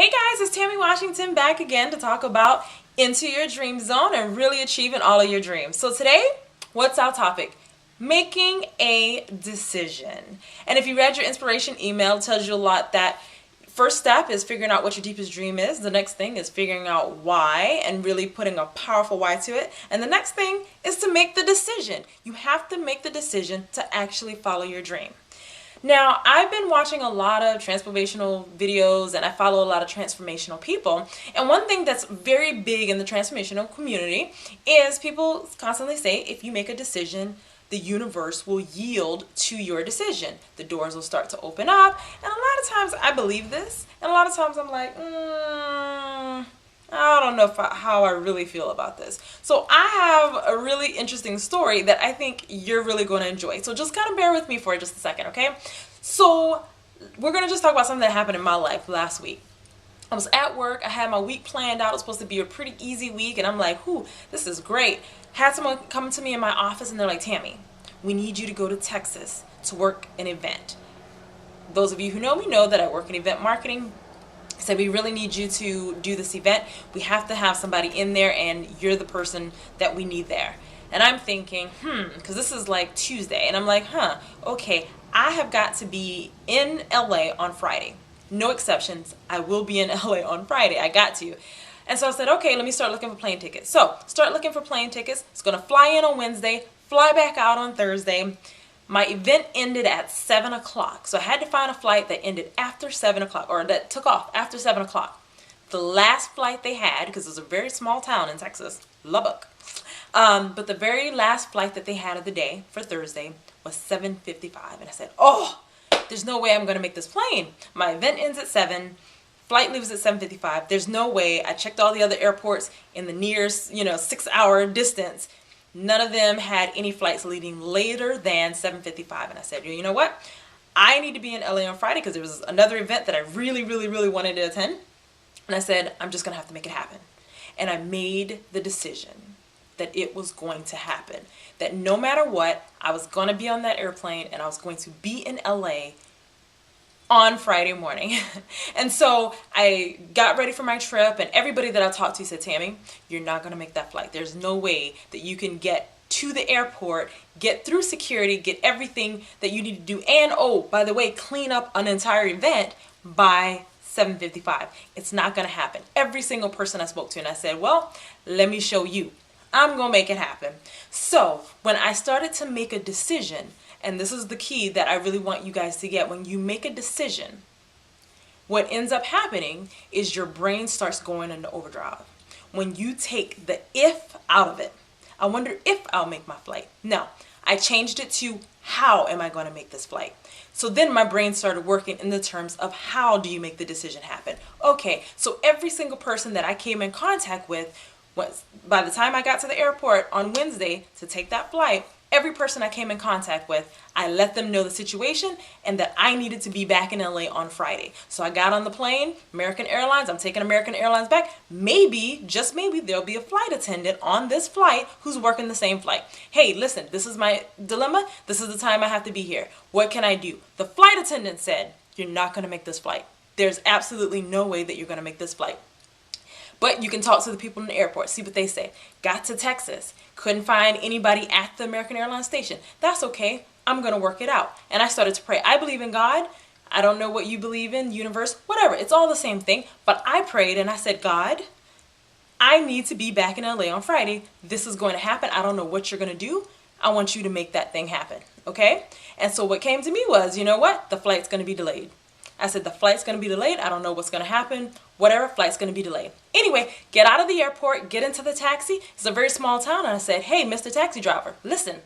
Hey guys, it's Tammy Washington back again to talk about into your dream zone and really achieving all of your dreams. So today, what's our topic? Making a decision. And if you read your inspiration email, it tells you a lot that first step is figuring out what your deepest dream is. The next thing is figuring out why and really putting a powerful why to it. And the next thing is to make the decision. You have to make the decision to actually follow your dream. Now, I've been watching a lot of transformational videos and I follow a lot of transformational people. And one thing that's very big in the transformational community is people constantly say, if you make a decision, the universe will yield to your decision. The doors will start to open up. And a lot of times I believe this. And a lot of times I'm like, I don't know how I really feel about this. So I have a really interesting story that I think you're really going to enjoy. So just kind of bear with me for just a second, okay? So we're going to just talk about something that happened in my life last week. I was at work. I had my week planned out. It was supposed to be a pretty easy week. And I'm like, this is great. Had someone come to me in my office and they're like, Tammy, we need you to go to Texas to work an event. Those of you who know me know that I work in event marketing. Said we really need you to do this event. We have to have somebody in there and you're the person that we need there. And I'm thinking, because this is like Tuesday, and I'm like, okay, I have got to be in LA on Friday. No exceptions. I will be in LA on Friday. I got to. And so I said, okay, let me start looking for plane tickets. So start looking for plane tickets. It's going to fly in on Wednesday, fly back out on Thursday. My event ended at 7 o'clock, so I had to find a flight that ended after 7 o'clock, or that took off after 7 o'clock. The last flight they had, because it was a very small town in Texas, Lubbock, but the very last flight that they had of the day for Thursday was 7:55, and I said, there's no way I'm going to make this plane. My event ends at 7, flight leaves at 7:55. There's no way. I checked all the other airports in the near, 6-hour distance. None of them had any flights leaving later than 7:55. And I said, you know what? I need to be in LA on Friday because there was another event that I really, really, really wanted to attend. And I said, I'm just going to have to make it happen. And I made the decision that it was going to happen. That no matter what, I was going to be on that airplane and I was going to be in LA on Friday morning. And so I got ready for my trip, and everybody that I talked to said, Tammy, you're not going to make that flight. There's no way that you can get to the airport, get through security, get everything that you need to do, and by the way, clean up an entire event by 7:55. It's not going to happen. Every single person I spoke to, and I said, well, let me show you. I'm going to make it happen. So when I started to make a decision, and this is the key that I really want you guys to get. When you make a decision, what ends up happening is your brain starts going into overdrive. When you take the if out of it, I wonder if I'll make my flight. No, I changed it to how am I going to make this flight? So then my brain started working in the terms of how do you make the decision happen? Okay, so every single person that I came in contact with, by the time I got to the airport on Wednesday to take that flight, every person I came in contact with, I let them know the situation and that I needed to be back in LA on Friday. So I got on the plane, American Airlines, I'm taking American Airlines back. Maybe, just maybe, there'll be a flight attendant on this flight who's working the same flight. Hey, listen, this is my dilemma. This is the time I have to be here. What can I do? The flight attendant said, you're not going to make this flight. There's absolutely no way that you're going to make this flight. But you can talk to the people in the airport, see what they say. Got to Texas, couldn't find anybody at the American Airlines station. That's okay, I'm going to work it out. And I started to pray. I believe in God. I don't know what you believe in, universe, whatever. It's all the same thing. But I prayed and I said, God, I need to be back in LA on Friday. This is going to happen. I don't know what you're going to do. I want you to make that thing happen, okay? And so what came to me was, you know what? The flight's going to be delayed. I said, the flight's going to be delayed. I don't know what's going to happen. Whatever, flight's going to be delayed. Anyway, get out of the airport, get into the taxi. It's a very small town. And I said, hey, Mr. Taxi Driver, listen,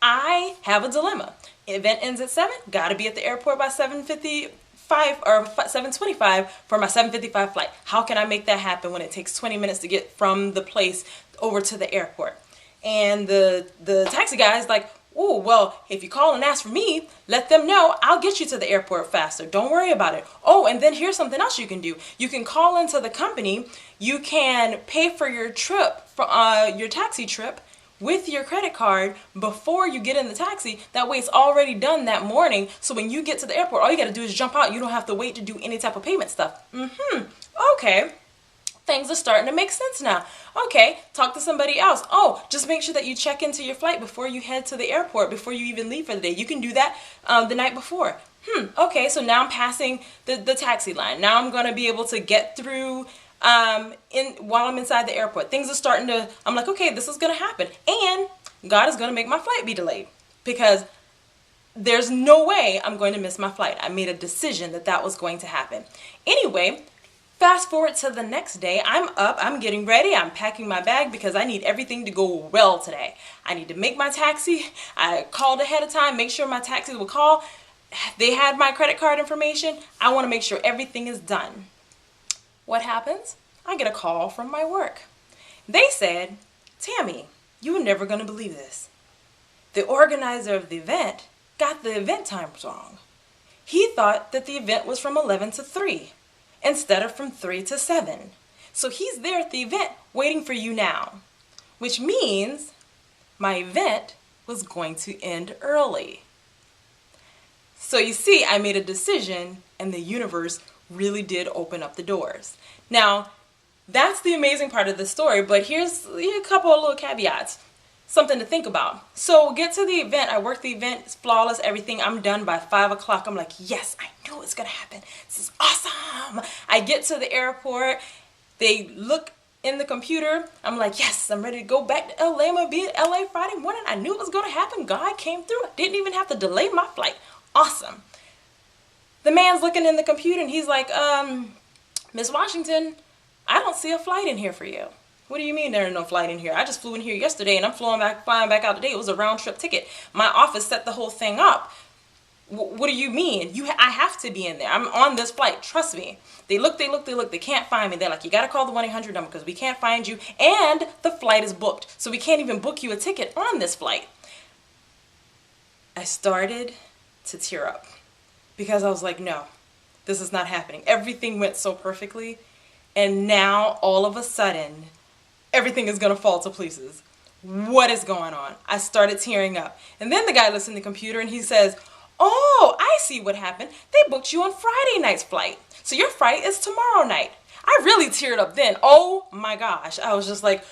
I have a dilemma. Event ends at 7. Got to be at the airport by 7:55 or 7:25 for my 7:55 flight. How can I make that happen when it takes 20 minutes to get from the place over to the airport? And the taxi guy is like, oh, well, if you call and ask for me, let them know. I'll get you to the airport faster. Don't worry about it. Oh, and then here's something else you can do. You can call into the company. You can pay for your trip, for your taxi trip with your credit card before you get in the taxi. That way it's already done that morning. So when you get to the airport, all you got to do is jump out. You don't have to wait to do any type of payment stuff. Okay. Things are starting to make sense now. Okay, talk to somebody else. Oh, just make sure that you check into your flight before you head to the airport, before you even leave for the day. You can do that the night before. Okay, so now I'm passing the taxi line. Now I'm going to be able to get through while I'm inside the airport. Things are starting to, I'm like, okay, this is going to happen. And God is going to make my flight be delayed because there's no way I'm going to miss my flight. I made a decision that that was going to happen. Anyway, fast forward to the next day, I'm up, I'm getting ready, I'm packing my bag because I need everything to go well today. I need to make my taxi. I called ahead of time, make sure my taxi will call. They had my credit card information. I want to make sure everything is done. What happens? I get a call from my work. They said, Tammy, you're never going to believe this. The organizer of the event got the event times wrong. He thought that the event was from 11 to 3. Instead of from 3 to 7. So he's there at the event waiting for you now, which means my event was going to end early. So you see, I made a decision and the universe really did open up the doors. Now, that's the amazing part of the story, but here's a couple of little caveats. Something to think about. So get to the event. I work the event. It's flawless. Everything. I'm done by 5 o'clock. I'm like, yes, I knew it's going to happen. This is awesome. I get to the airport. They look in the computer. I'm like, yes, I'm ready to go back to LA. I'm going to be in LA Friday morning. I knew it was going to happen. God came through. I didn't even have to delay my flight. Awesome. The man's looking in the computer and he's like, Miss Washington, I don't see a flight in here for you. What do you mean there is no flight in here? I just flew in here yesterday and I'm flying back out today. It was a round trip ticket. My office set the whole thing up. What do you mean? I have to be in there. I'm on this flight. Trust me. They look. They can't find me. They're like, you got to call the 1-800 number because we can't find you. And the flight is booked. So we can't even book you a ticket on this flight. I started to tear up because I was like, no, this is not happening. Everything went so perfectly. And now all of a sudden, everything is going to fall to pieces. What is going on? I started tearing up. And then the guy looks in the computer and he says, oh, I see what happened. They booked you on Friday night's flight. So your flight is tomorrow night. I really teared up then. Oh my gosh. I was just like,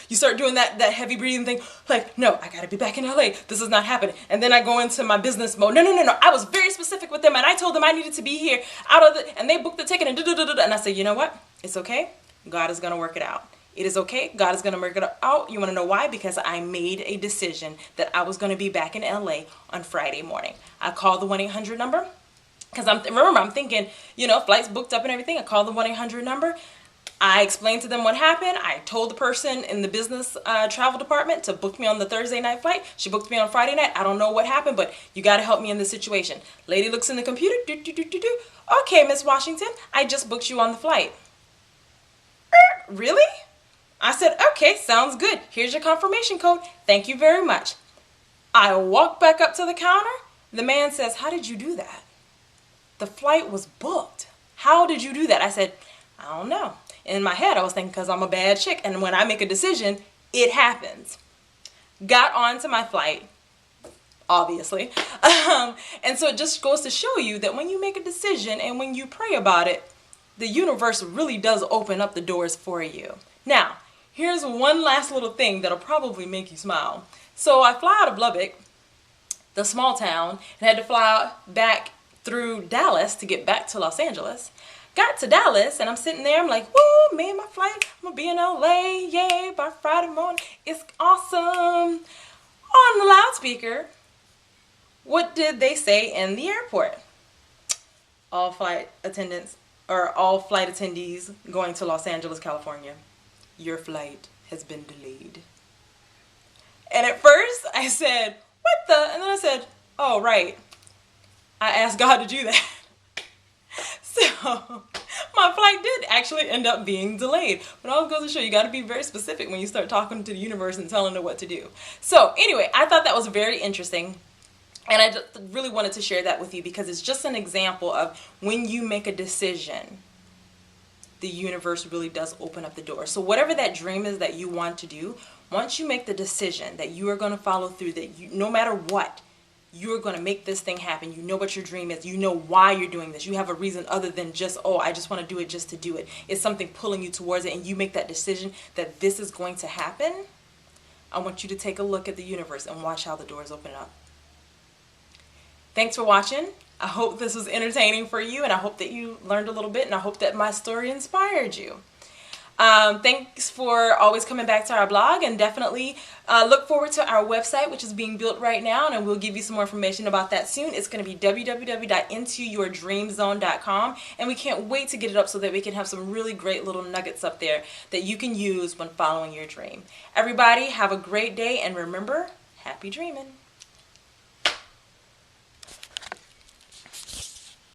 you start doing that heavy breathing thing. Like, no, I got to be back in LA. This is not happening. And then I go into my business mode. No. I was very specific with them and I told them I needed to be here and they booked the ticket and and I said, you know what? It's okay. God is going to work it out. It is okay. God is going to work it out. You want to know why? Because I made a decision that I was going to be back in LA on Friday morning. I called the 1-800 number because I'm thinking, flights booked up and everything. I called the 1-800 number. I explained to them what happened. I told the person in the business travel department to book me on the Thursday night flight. She booked me on Friday night. I don't know what happened, but you got to help me in this situation. Lady looks in the computer. Okay, Miss Washington, I just booked you on the flight. Really? I said, okay, sounds good. Here's your confirmation code. Thank you very much. I walk back up to the counter. The man says, how did you do that? The flight was booked. How did you do that? I said, I don't know. In my head, I was thinking because I'm a bad chick. And when I make a decision, it happens. Got on to my flight, obviously. And so it just goes to show you that when you make a decision and when you pray about it, the universe really does open up the doors for you. Now, here's one last little thing that'll probably make you smile. So I fly out of Lubbock, the small town, and had to fly back through Dallas to get back to Los Angeles. Got to Dallas and I'm sitting there, I'm like, woo, made my flight, I'm gonna be in LA, yay, by Friday morning, it's awesome. On the loudspeaker, what did they say in the airport? All flight attendants, or all flight attendees going to Los Angeles, California, your flight has been delayed. And at first I said, what the? And then I said, oh, right. I asked God to do that. So my flight did actually end up being delayed. But all it goes to show you got to be very specific when you start talking to the universe and telling it what to do. So anyway, I thought that was very interesting. And I just really wanted to share that with you because it's just an example of when you make a decision, the universe really does open up the door. So whatever that dream is that you want to do, Once you make the decision that you are going to follow through, that you, no matter what, you're going to make this thing happen. You know what your dream is. You know why you're doing this. You have a reason other than just, oh, I just want to do it just to do it. It's something pulling you towards it, and you make that decision that this is going to happen. I want you to take a look at the universe and watch how the doors open up. Thanks for watching. I hope this was entertaining for you, and I hope that you learned a little bit, and I hope that my story inspired you. Thanks for always coming back to our blog, and definitely look forward to our website, which is being built right now, and we'll give you some more information about that soon. It's going to be www.intoyourdreamzone.com, and we can't wait to get it up so that we can have some really great little nuggets up there that you can use when following your dream. Everybody, have a great day, and remember, happy dreaming.